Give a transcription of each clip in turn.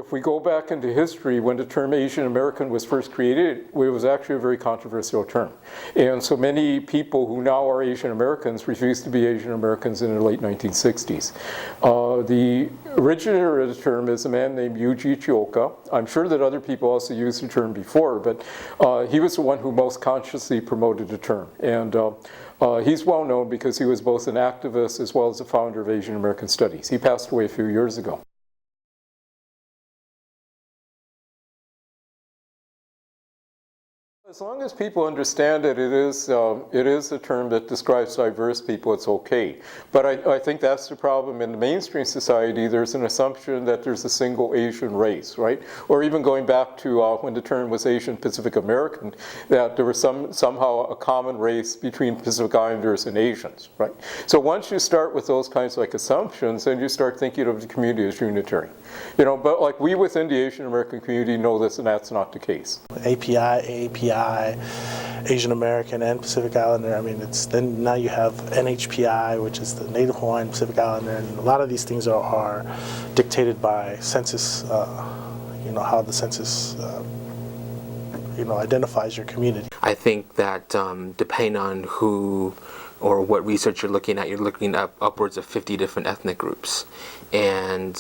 if we go back into history, when the term Asian American was first created, it was actually a very controversial term. And so many people who now are Asian Americans refused to be Asian Americans in the late 1960s. The originator of the term is a man named Yuji Chioka. I'm sure that other people also used the term before, but he was the one who most consciously promoted the term. And he's well known because he was both an activist as well as the founder of Asian American Studies. He passed away a few years ago. As long as people understand that it is a term that describes diverse people, it's okay. But I think that's the problem. In the mainstream society, there's an assumption that there's a single Asian race, right? Or even going back to when the term was Asian Pacific American, that there was somehow a common race between Pacific Islanders and Asians, right? So once you start with those kinds of assumptions, then you start thinking of the community as unitary. You know, but like we within the Asian American community know this, and that's not the case. API, AAPI, Asian American and Pacific Islander. I mean, then now you have NHPI, which is the Native Hawaiian Pacific Islander, and a lot of these things are dictated by census. How the census identifies your community. I think that depending on who or what research you're looking at upwards of 50 different ethnic groups, and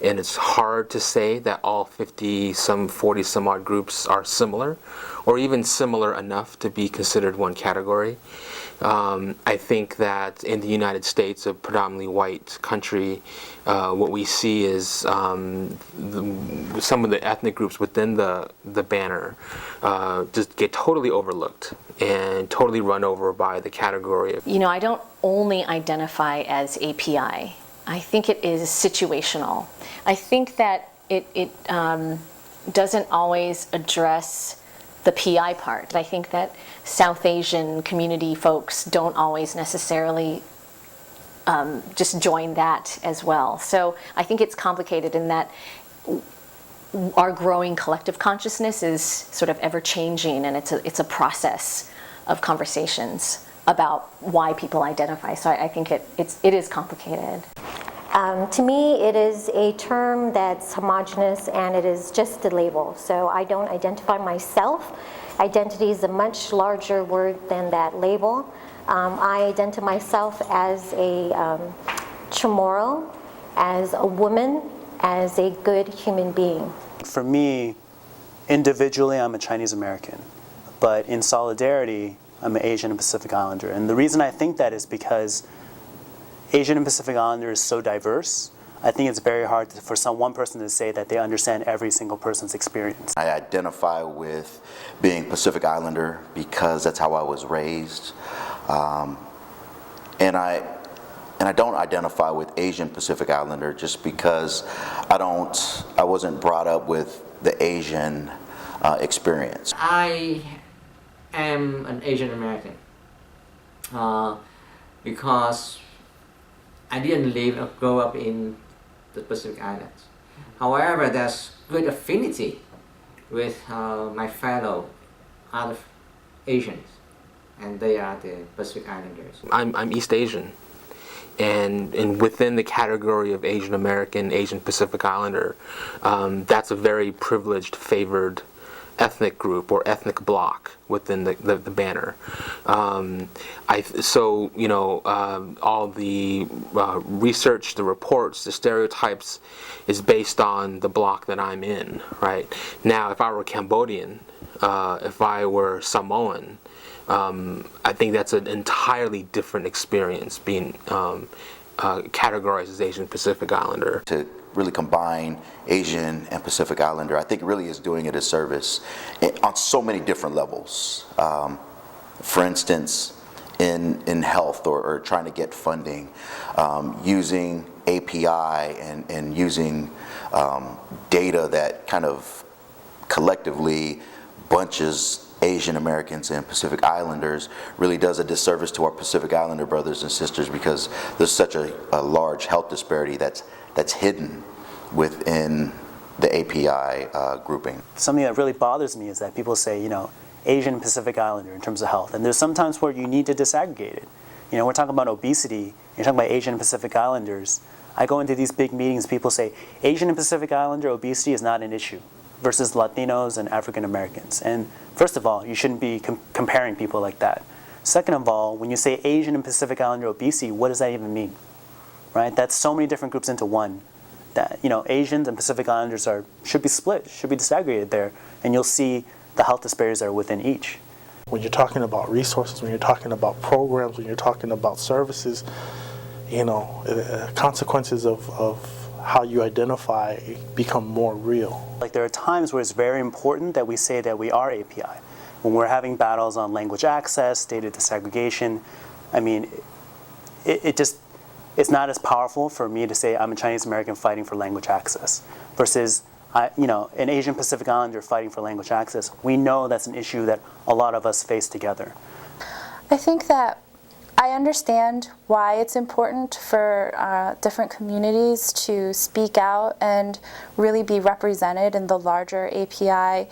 it's hard to say that all 50, some 40 some odd groups are similar, or even similar enough to be considered one category. I think that in the United States, a predominantly white country, what we see is some of the ethnic groups within the banner just get totally overlooked and totally run over by the category of... I don't only identify as API. I think it is situational. I think that it doesn't always address the PI part. I think that South Asian community folks don't always necessarily just join that as well. So I think it's complicated in that our growing collective consciousness is sort of ever changing, and it's a process of conversations about why people identify. So I think it is complicated. To me, it is a term that's homogenous, and it is just a label. So I don't identify myself. Identity is a much larger word than that label. I identify myself as a Chamorro, as a woman, as a good human being. For me, individually, I'm a Chinese American, but in solidarity, I'm an Asian and Pacific Islander. And the reason I think that is because Asian and Pacific Islander is so diverse. I think it's very hard for one person to say that they understand every single person's experience. I identify with being Pacific Islander because that's how I was raised. And I don't identify with Asian Pacific Islander just because I wasn't brought up with the Asian experience. I am an Asian American because I didn't live or grow up in the Pacific Islands. However, there's great affinity with my fellow other Asians, and they are the Pacific Islanders. I'm East Asian, and within the category of Asian American, Asian Pacific Islander, that's a very privileged, favored ethnic group or ethnic bloc within the banner. All the research, the reports, the stereotypes is based on the bloc that I'm in, right? Now, if I were Cambodian, if I were Samoan, I think that's an entirely different experience being categorized as Asian Pacific Islander. To really combine Asian and Pacific Islander, I think really is doing it a service on so many different levels. For instance, in health or trying to get funding, using API and using data that kind of collectively bunches Asian Americans and Pacific Islanders really does a disservice to our Pacific Islander brothers and sisters, because there's such a large health disparity that's hidden within the API grouping. Something that really bothers me is that people say, Asian and Pacific Islander in terms of health, and there's sometimes where you need to disaggregate it. We're talking about obesity, you're talking about Asian and Pacific Islanders. I go into these big meetings, people say, Asian and Pacific Islander obesity is not an issue versus Latinos and African Americans. And first of all, you shouldn't be comparing people like that. Second of all, when you say Asian and Pacific Islander obesity, what does that even mean? Right? That's so many different groups into one. That, you know, Asians and Pacific Islanders should be split, should be disaggregated there, and you'll see the health disparities that are within each. When you're talking about resources, when you're talking about programs, when you're talking about services, you know, consequences of how you identify become more real. Like, there are times where it's very important that we say that we are API. When we're having battles on language access, data disaggregation, I mean, it's not as powerful for me to say I'm a Chinese American fighting for language access versus you know, an Asian Pacific Islander fighting for language access. We know that's an issue that a lot of us face together. I think that I understand why it's important for different communities to speak out and really be represented in the larger API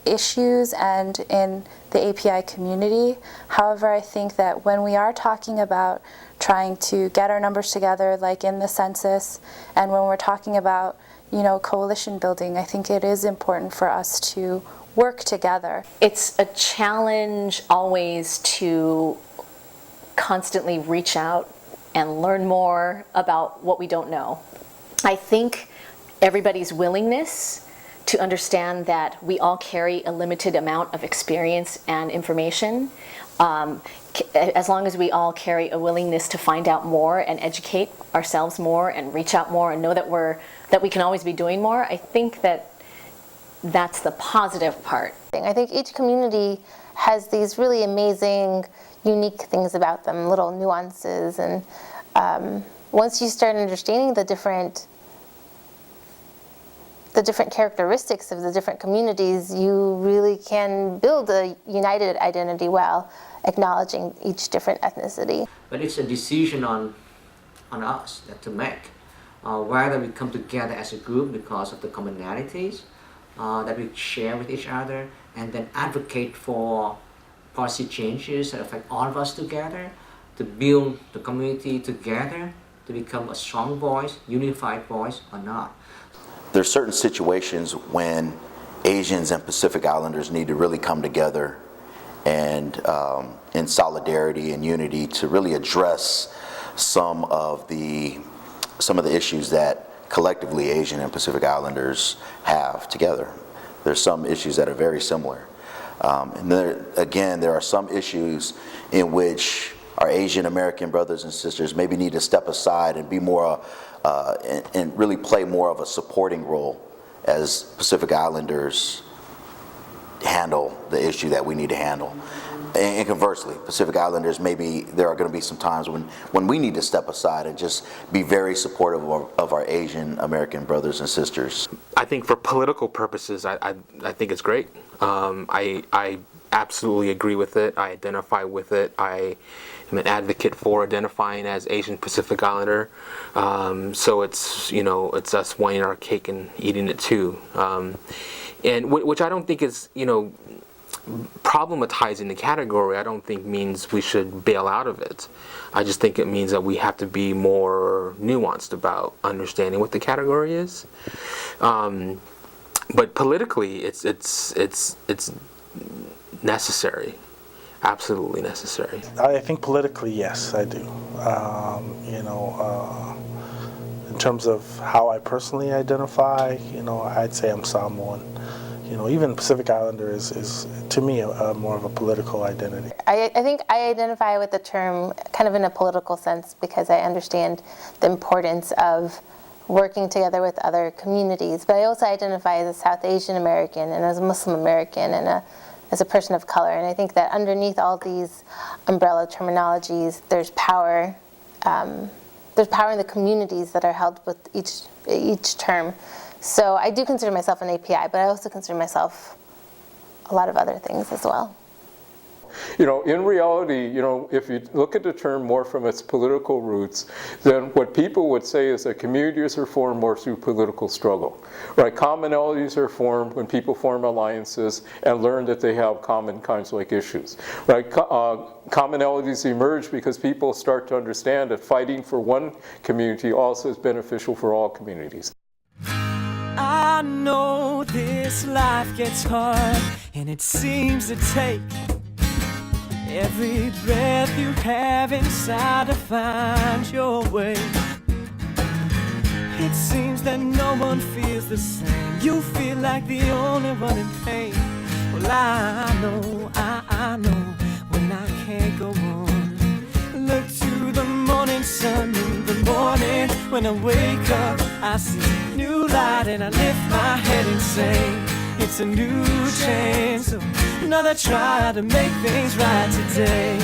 issues and in the API community. However, I think that when we are talking about trying to get our numbers together, like in the census, and when we're talking about, you know, coalition building, I think it is important for us to work together. It's a challenge always to constantly reach out and learn more about what we don't know. I think everybody's willingness to understand that we all carry a limited amount of experience and information, as long as we all carry a willingness to find out more and educate ourselves more and reach out more and know that we can always be doing more, I think that's the positive part. I think each community has these really amazing, unique things about them, little nuances, and once you start understanding the different characteristics of the different communities, you really can build a united identity while acknowledging each different ethnicity. But it's a decision on us to make, whether we come together as a group because of the commonalities that we share with each other, and then advocate for policy changes that affect all of us together, to build the community together, to become a strong voice, unified voice, or not. There's certain situations when Asians and Pacific Islanders need to really come together and in solidarity and unity to really address some of the issues that collectively Asian and Pacific Islanders have together. There's some issues that are very similar. And there are some issues in which our Asian American brothers and sisters maybe need to step aside and be more and really play more of a supporting role as Pacific Islanders handle the issue that we need to handle. And conversely, Pacific Islanders, maybe there are going to be some times when we need to step aside and just be very supportive of our Asian American brothers and sisters. I think for political purposes, I think it's great. I absolutely agree with it. I identify with it. I am an advocate for identifying as Asian Pacific Islander. So it's, you know, it's us wanting our cake and eating it too. And which I don't think is, you know, problematizing the category. I don't think means we should bail out of it. I just think it means that we have to be more nuanced about understanding what the category is. But politically, it's necessary, absolutely necessary. I think politically, yes, I do. In terms of how I personally identify, you know, I'd say I'm Samoan. You know, even Pacific Islander is to me more of a political identity. I think I identify with the term kind of in a political sense because I understand the importance of working together with other communities. But I also identify as a South Asian American and as a Muslim American and as a person of color. And I think that underneath all these umbrella terminologies, there's power. There's power in the communities that are held with each term. So I do consider myself an API, but I also consider myself a lot of other things as well. In reality, if you look at the term more from its political roots, then what people would say is that communities are formed more through political struggle, right? Commonalities are formed when people form alliances and learn that they have common kinds of issues, right? Commonalities emerge because people start to understand that fighting for one community also is beneficial for all communities. I know this life gets hard, and it seems to take every breath you have inside to find your way. It seems that no one feels the same. You feel like the only one in pain. Well, I know when I can't go on. Look to the morning sun in the morning. When I wake up, I see new light and I lift my head and say, it's a new chance, so another try to make things right today.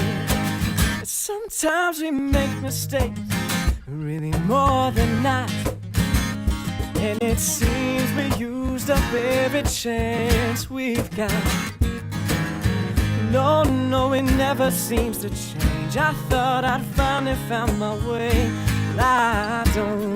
Sometimes we make mistakes, really more than not, and it seems we used up every chance we've got. No, it never seems to change. I thought I'd finally found my way, but I don't